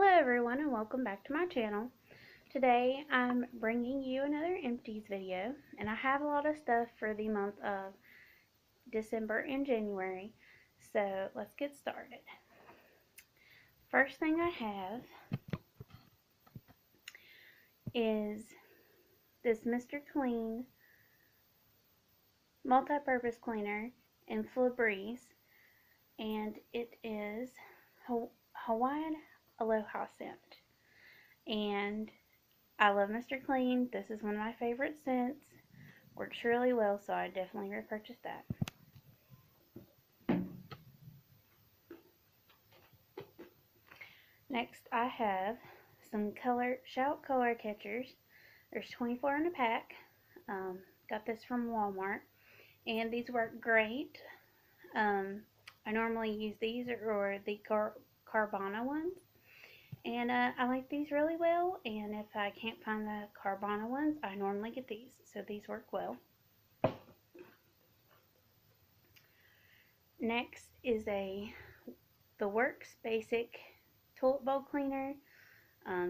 Hello everyone and welcome back to my channel. Today I'm bringing you another Empties video, and I have a lot of stuff for the month of December and January, so let's get started. First thing I have is this Mr. Clean multi-purpose cleaner in Febreze, and it is Hawaiian Aloha scent. And I love Mr. Clean. This is one of my favorite scents. Works really well, so I definitely repurchased that. Next, I have some Shout color catchers. There's 24 in a pack. Got this from Walmart, and these work great. I normally use these or the Carvana ones, and I like these really well. And if I can't find the Carvana ones, I normally get these, so these work well. Next is the Works Basic toilet bowl cleaner.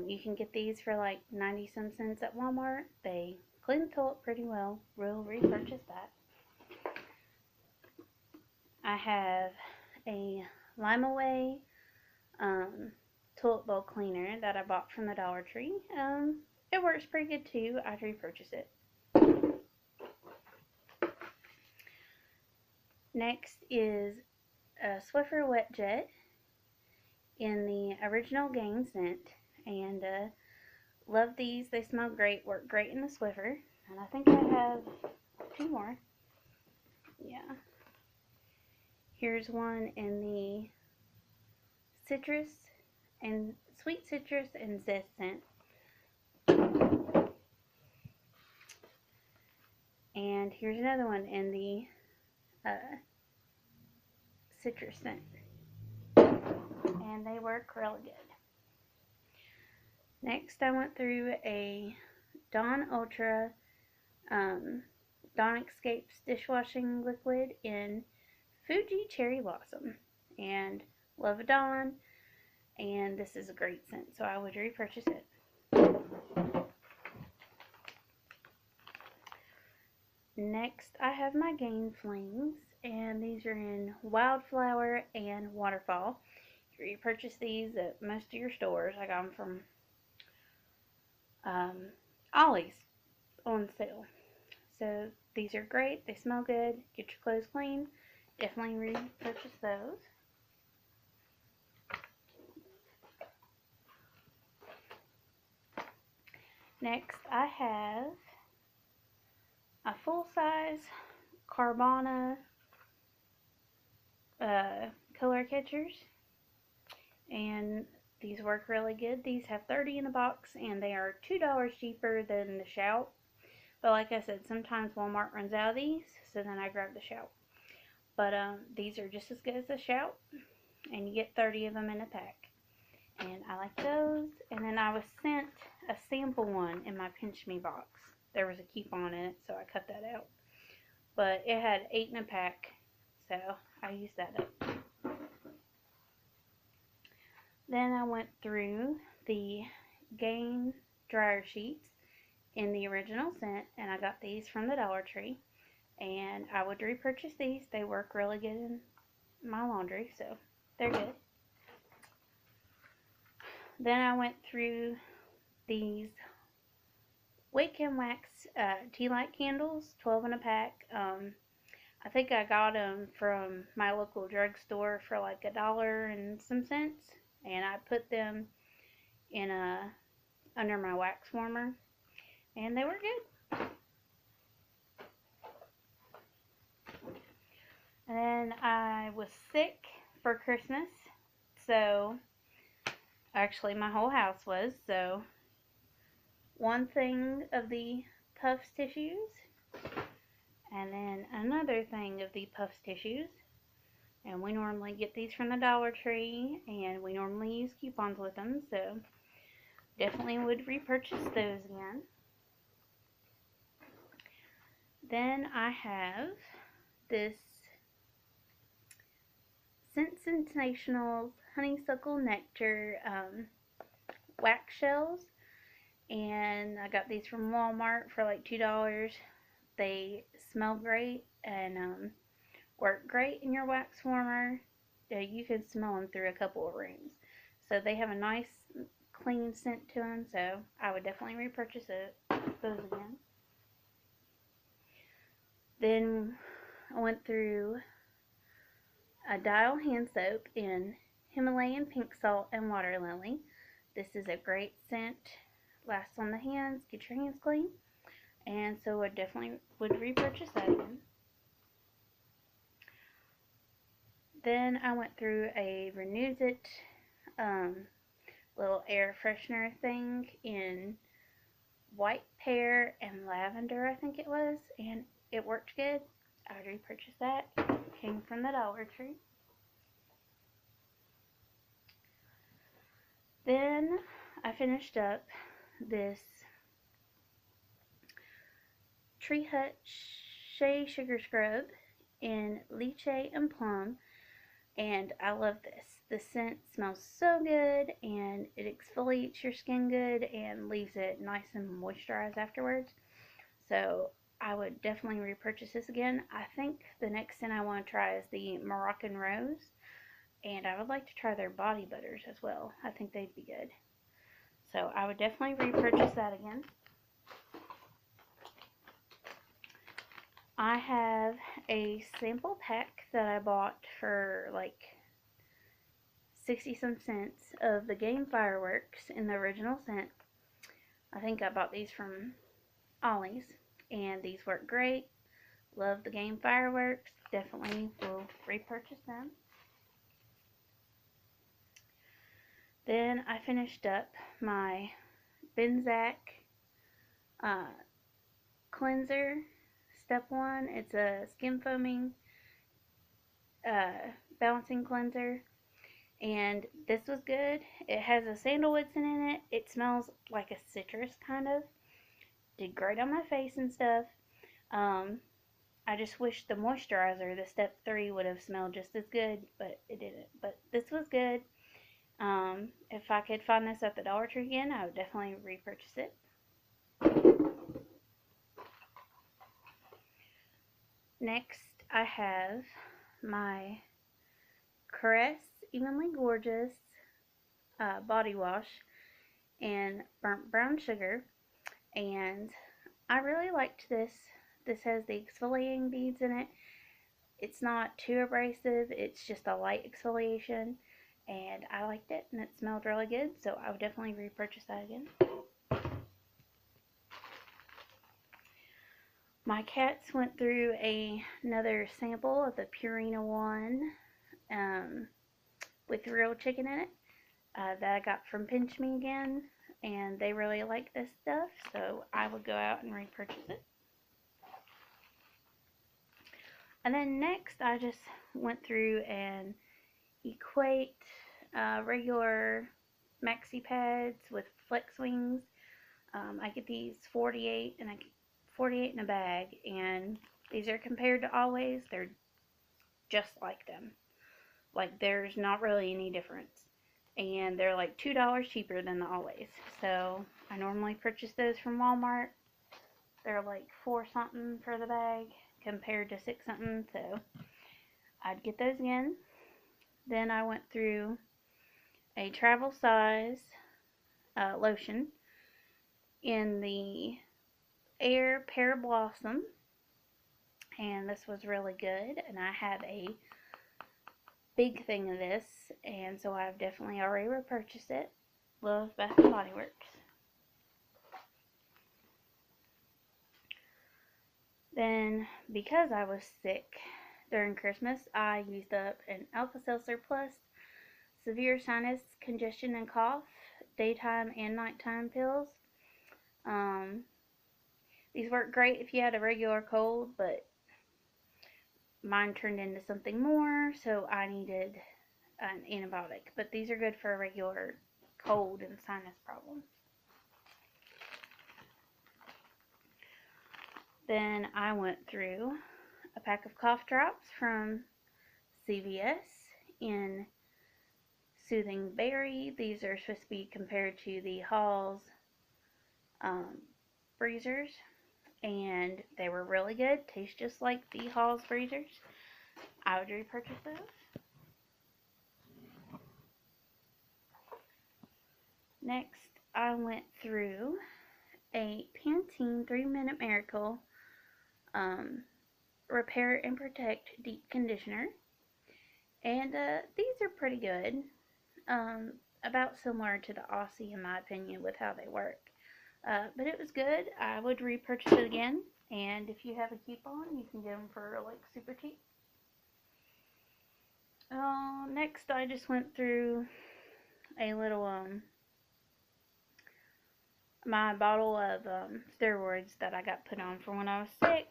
You can get these for like 90 some cents at Walmart. They clean the toilet pretty well. We'll repurchase that. I have a Lime Away toilet bowl cleaner that I bought from the Dollar Tree. It works pretty good too. I'd repurchase it. Next is a Swiffer Wet Jet in the original Gang scent, and love these. They smell great, work great in the Swiffer, and I think I have two more. Yeah. Here's one in the citrus and sweet citrus and zest scent. And here's another one in the citrus scent. And they work really good. Next, I went through a Dawn Ultra Dawn Escapes dishwashing liquid in Fuji Cherry Blossom, and love Dawn, and this is a great scent, so I would repurchase it. Next, I have my Gain Flings, and these are in Wildflower and Waterfall. You repurchase these at most of your stores. I got them from Ollie's on sale. So these are great. They smell good. Get your clothes clean. Definitely repurchase those. Next, I have a full-size Carvana color catchers, and these work really good. These have 30 in a box, and they are $2 cheaper than the Shout. But like I said, sometimes Walmart runs out of these, so then I grab the Shout. But these are just as good as the Shout, and you get 30 of them in a pack. And I like those. And then I was sent a sample one in my Pinch Me box. There was a coupon in it, so I cut that out. But it had 8 in a pack, so I used that up. Then I went through the Gain dryer sheets in the original scent, and I got these from the Dollar Tree, and I would repurchase these. They work really good in my laundry, so they're good. Then I went through these Wick and Wax tea light candles, 12 in a pack. I think I got them from my local drugstore for like $1 and some cents, and I put them in under my wax warmer, and they were good. And then I was sick for Christmas, so actually my whole house was, so one thing of the Puffs tissues, and then another thing of the Puffs tissues, and we normally get these from the Dollar Tree, and we normally use coupons with them, so definitely would repurchase those again. Then I have this Sensational Honeysuckle Nectar wax shells, and I got these from Walmart for like $2. They smell great and work great in your wax warmer. You can smell them through a couple of rooms. So they have a nice clean scent to them, so I would definitely repurchase those again. Then I went through a Dial hand soap in Himalayan pink salt and water lily. This is a great scent, lasts on the hands, get your hands clean, and so I definitely would repurchase that again. Then I went through a Renews It little air freshener thing in white pear and lavender, I think it was, and it worked good. I would repurchase that. Came from the Dollar Tree. Then I finished up this Tree Hut Shea Sugar Scrub in lychee and plum, and I love this. The scent smells so good, and it exfoliates your skin good and leaves it nice and moisturized afterwards. So I would definitely repurchase this again. I think the next scent I want to try is the Moroccan Rose, and I would like to try their body butters as well. I think they'd be good. So I would definitely repurchase that again. I have a sample pack that I bought for like 60 some cents of the Game Fireworks in the original scent. I think I bought these from Ollie's, and these work great. Love the Game Fireworks. Definitely will repurchase them. Then I finished up my Benzac cleanser step 1. It's a skin foaming balancing cleanser, and this was good. It has a sandalwood scent in it. It smells like a citrus kind of. Did great on my face and stuff. I just wish the moisturizer, the step 3, would have smelled just as good, but it didn't. But this was good. If I could find this at the Dollar Tree again, I would definitely repurchase it. Next, I have my Caress Evenly Gorgeous body wash and burnt brown sugar, and I really liked this. This has the exfoliating beads in it. It's not too abrasive, it's just a light exfoliation, and I liked it, and it smelled really good, so I would definitely repurchase that again. My cats went through another sample of the Purina One with real chicken in it that I got from Pinch Me again, and they really like this stuff, so I would go out and repurchase it. And then next, I just went through and equate regular maxi pads with flex wings. I get these 48 and 48 in a bag, and these are compared to Always. They're just like them. Like, there's not really any difference, and they're like $2 cheaper than the Always. So I normally purchase those from Walmart. They're like 4 something for the bag compared to 6 something, so I'd get those again. Then I went through a travel size lotion in the Air Pear Blossom, and this was really good, and I have a big thing of this, and so I've definitely already repurchased it. Love Bath & Body Works. Then, because I was sick during Christmas, I used up an Alka-Seltzer Plus severe sinus congestion and cough daytime and nighttime pills. These work great if you had a regular cold, but mine turned into something more, so I needed an antibiotic. But these are good for a regular cold and sinus problems. Then I went through a pack of cough drops from CVS in Soothing Berry. These are supposed to be compared to the Halls um, freezers, and they were really good. Taste just like the Halls freezers. I would repurchase those. Next, I went through a Pantene 3-Minute Miracle um, Repair and Protect Deep Conditioner, and these are pretty good. Um, about similar to the Aussie in my opinion with how they work. But it was good. I would repurchase it again. And if you have a coupon, you can get them for like super cheap. Next, I just went through a little my bottle of steroids that I got put on for when I was sick.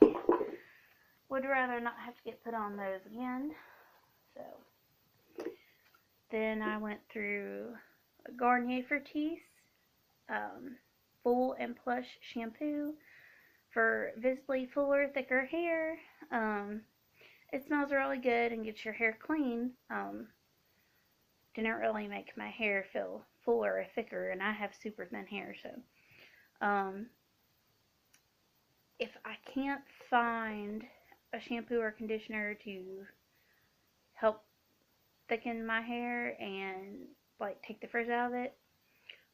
Would rather not have to get put on those again. So then I went through Garnier Fructis Full and Plush shampoo for visibly fuller, thicker hair. It smells really good and gets your hair clean. Didn't really make my hair feel fuller or thicker, and I have super thin hair, so if I can't find a shampoo or conditioner to help thicken my hair and like take the frizz out of it,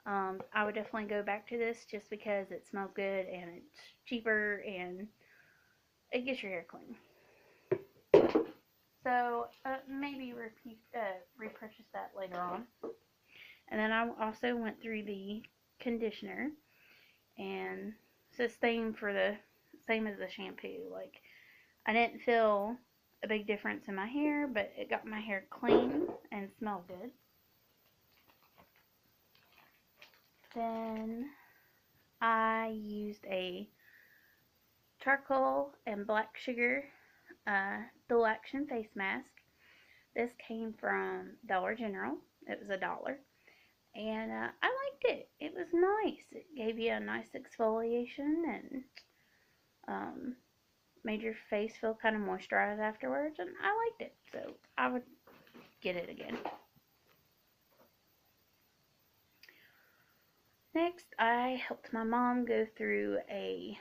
I would definitely go back to this just because it smells good and it's cheaper and it gets your hair clean. So maybe repurchase that later on. And then I also went through the conditioner, and it's the same as the shampoo. Like, I didn't feel a big difference in my hair, but it got my hair clean and smelled good. Then I used a charcoal and black sugar dual action face mask. This came from Dollar General. It was $1. And I liked it. It was nice. It gave you a nice exfoliation and made your face feel kind of moisturized afterwards. And I liked it. So I would get it again. Next, I helped my mom go through a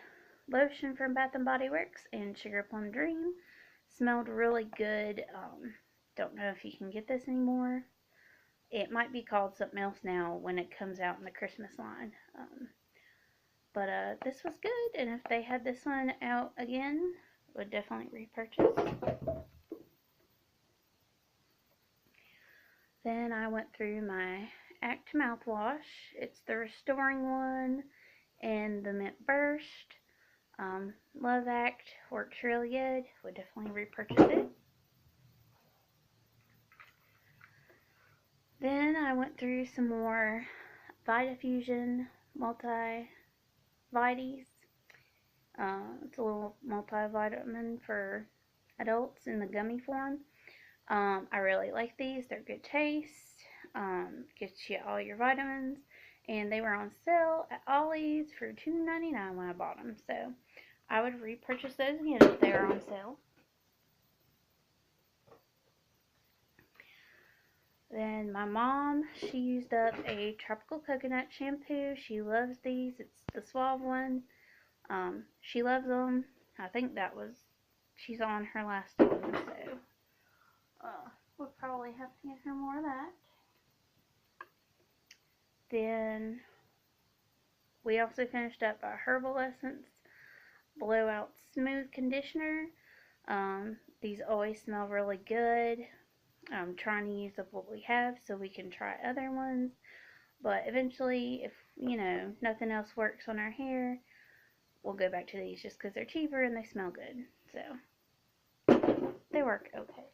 lotion from Bath & Body Works in Sugar Plum Dream. Smelled really good. Don't know if you can get this anymore. It might be called something else now when it comes out in the Christmas line. But this was good, and if they had this one out again, would definitely repurchase. Then I went through my Act mouthwash. It's the restoring one and the mint burst. Love Act, works really good. Would definitely repurchase it. Then I went through some more Vitafusion multi-vites. It's a little multivitamin for adults in the gummy form. I really like these. They're good taste. Gets you all your vitamins. And they were on sale at Ollie's for $2.99 when I bought them. So I would repurchase those again if they were on sale. Then my mom, she used up a tropical coconut shampoo. She loves these. It's the Suave one. She loves them. I think she's on her last one, so we'll probably have to get her more of that. Then we also finished up a Herbal Essence Blowout Smooth Conditioner. These always smell really good. I'm trying to use up what we have so we can try other ones. But eventually, if, nothing else works on our hair, we'll go back to these just because they're cheaper and they smell good. So, they work okay.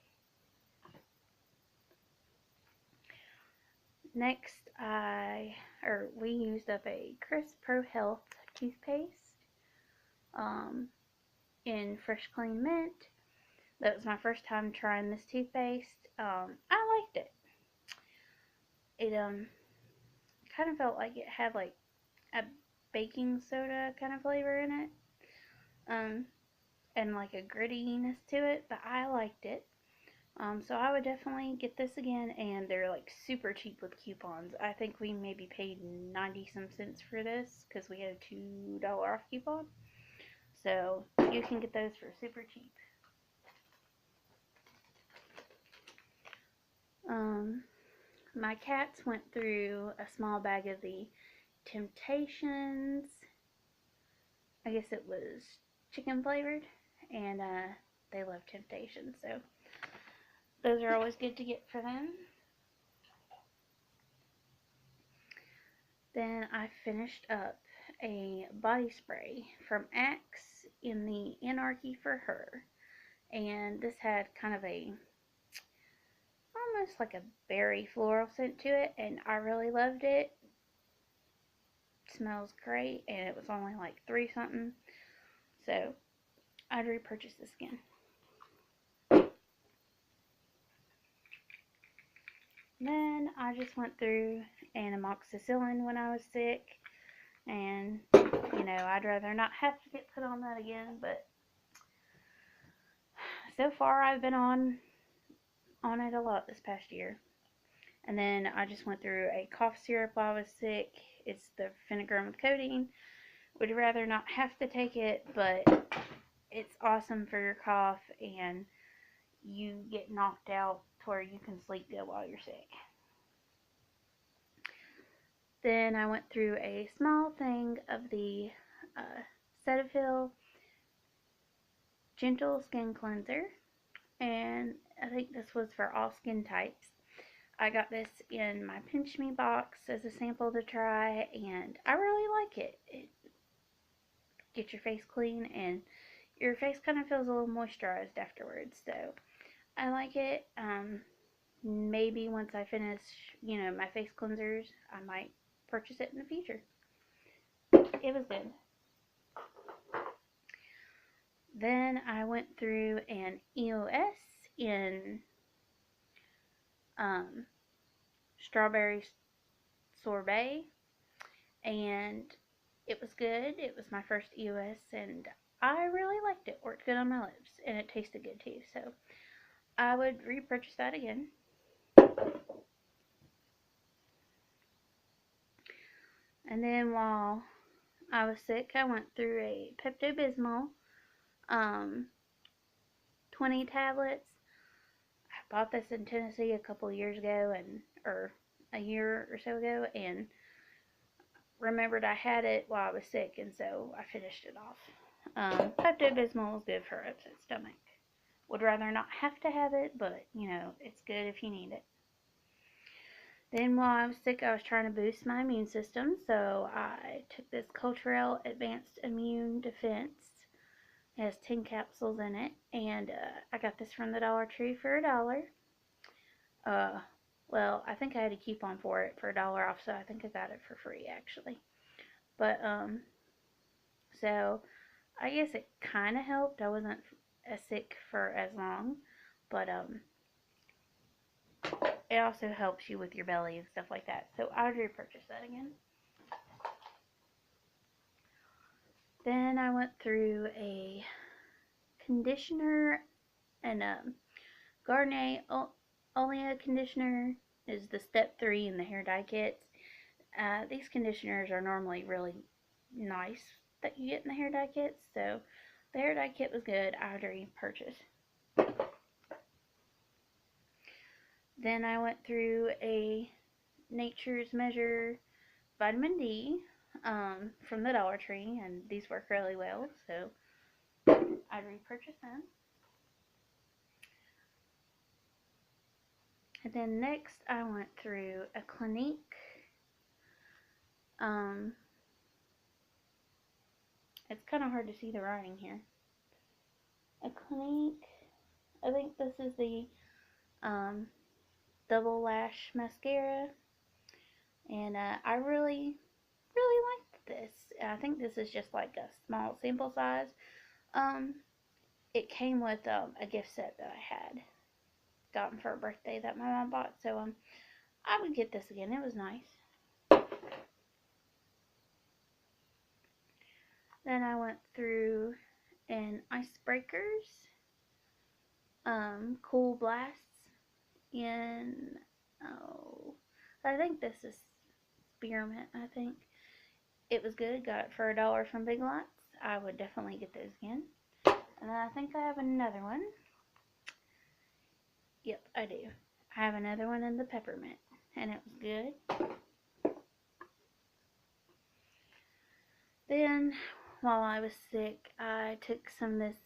Next, we used up a Crisp Pro Health toothpaste in Fresh Clean Mint. That was my first time trying this toothpaste. I liked it. It kind of felt like it had like a baking soda kind of flavor in it, and like a grittiness to it, but I liked it. So I would definitely get this again, and they're like super cheap with coupons. I think we maybe paid 90 some cents for this because we had a $2 off coupon. So you can get those for super cheap. My cats went through a small bag of the Temptations. I guess it was chicken flavored, and they love Temptations, so those are always good to get for them. Then I finished up a body spray from Axe in the Anarchy for Her, and this had kind of a almost like a berry floral scent to it, and I really loved it. Smells great, and it was only like 3 something, so I'd repurchase this again. Then I just went through an amoxicillin when I was sick, and I'd rather not have to get put on that again, but so far I've been on it a lot this past year. And then I just went through a cough syrup while I was sick. It's the vinegar with codeine. Would rather not have to take it, but it's awesome for your cough, and you get knocked out to where you can sleep good while you're sick. Then I went through a small thing of the Cetaphil Gentle Skin Cleanser, and I think this was for all skin types. I got this in my Pinch Me box as a sample to try, and I really like it. It gets your face clean, and your face kind of feels a little moisturized afterwards, so I like it. Maybe once I finish, my face cleansers, I might purchase it in the future. It was good. Then I went through an EOS in strawberry sorbet, and it was good. It was my first EOS, and I really liked it. Worked good on my lips, and it tasted good too, so I would repurchase that again. And then while I was sick, I went through a Pepto-Bismol 20 tablets. I bought this in Tennessee a couple years ago, or a year or so ago, and remembered I had it while I was sick, and so I finished it off. Pepto-Bismol is good for upset stomach. Would rather not have to have it, but it's good if you need it. Then while I was sick, I was trying to boost my immune system, so I took this Culturelle Advanced Immune Defense. It has 10 capsules in it, and I got this from the Dollar Tree for $1. Well, I think I had a coupon for it for $1 off, so I think I got it for free actually. But so I guess it kind of helped. I wasn't as sick for as long, but it also helps you with your belly and stuff like that. So I would repurchase that again. Then I went through a conditioner and Garnier Olia conditioner is the step 3 in the hair dye kits. These conditioners are normally really nice that you get in the hair dye kits, so the hair dye kit was good. I would repurchase. Then I went through a Nature's Measure vitamin D from the Dollar Tree, and these work really well, so I'd repurchase them. And then next I went through a Clinique. It's kind of hard to see the writing here. A Clinique, I think this is the Double Lash Mascara, and I really liked this. I think this is just like a small sample size. It came with a gift set that I had gotten for a birthday that my mom bought, so I would get this again. It was nice. Then I went through an Icebreakers Cool Blasts in, oh, I think this is spearmint, I think. It was good. Got it for $1 from Big Lots. I would definitely get those again. And then I think I have another one. Yep, I do. I have another one in the peppermint, and it was good. Then, while I was sick, I took some of this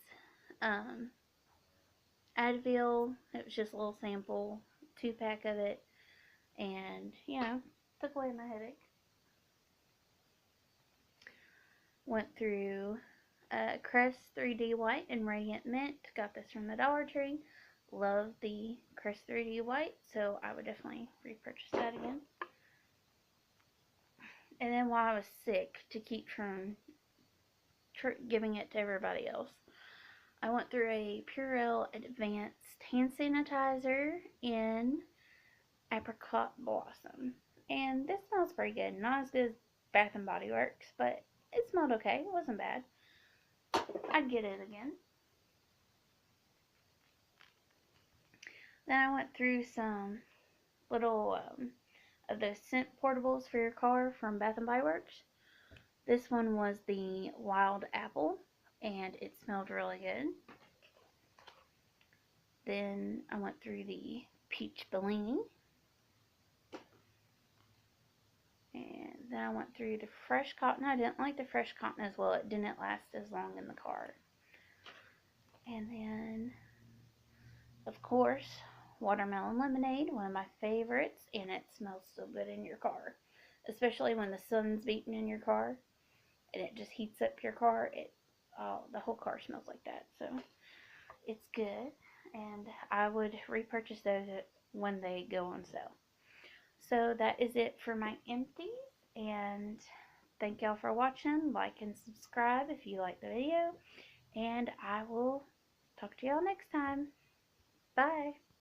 um, Advil. It was just a little sample, 2-pack of it, and took away my headache. Went through Crest 3D White and Radiant Mint. Got this from the Dollar Tree. Love the Crest 3D White, so I would definitely repurchase that again. And then while I was sick, to keep from giving it to everybody else, I went through a Purell Advanced Hand Sanitizer in Apricot Blossom. And this smells pretty good. Not as good as Bath and Body Works, but it smelled okay. It wasn't bad. I'd get it again. Then I went through some little of those scent portables for your car from Bath and Body Works. This one was the Wild Apple, and it smelled really good. Then I went through the Peach Bellini. And then I went through the Fresh Cotton. I didn't like the Fresh Cotton as well. It didn't last as long in the car. And then, of course, Watermelon Lemonade, one of my favorites, and it smells so good in your car. Especially when the sun's beating in your car and it just heats up your car. The whole car smells like that. So it's good, and I would repurchase those when they go on sale. So that is it for my empties, and thank y'all for watching. Like and subscribe if you like the video, and I will talk to y'all next time. Bye.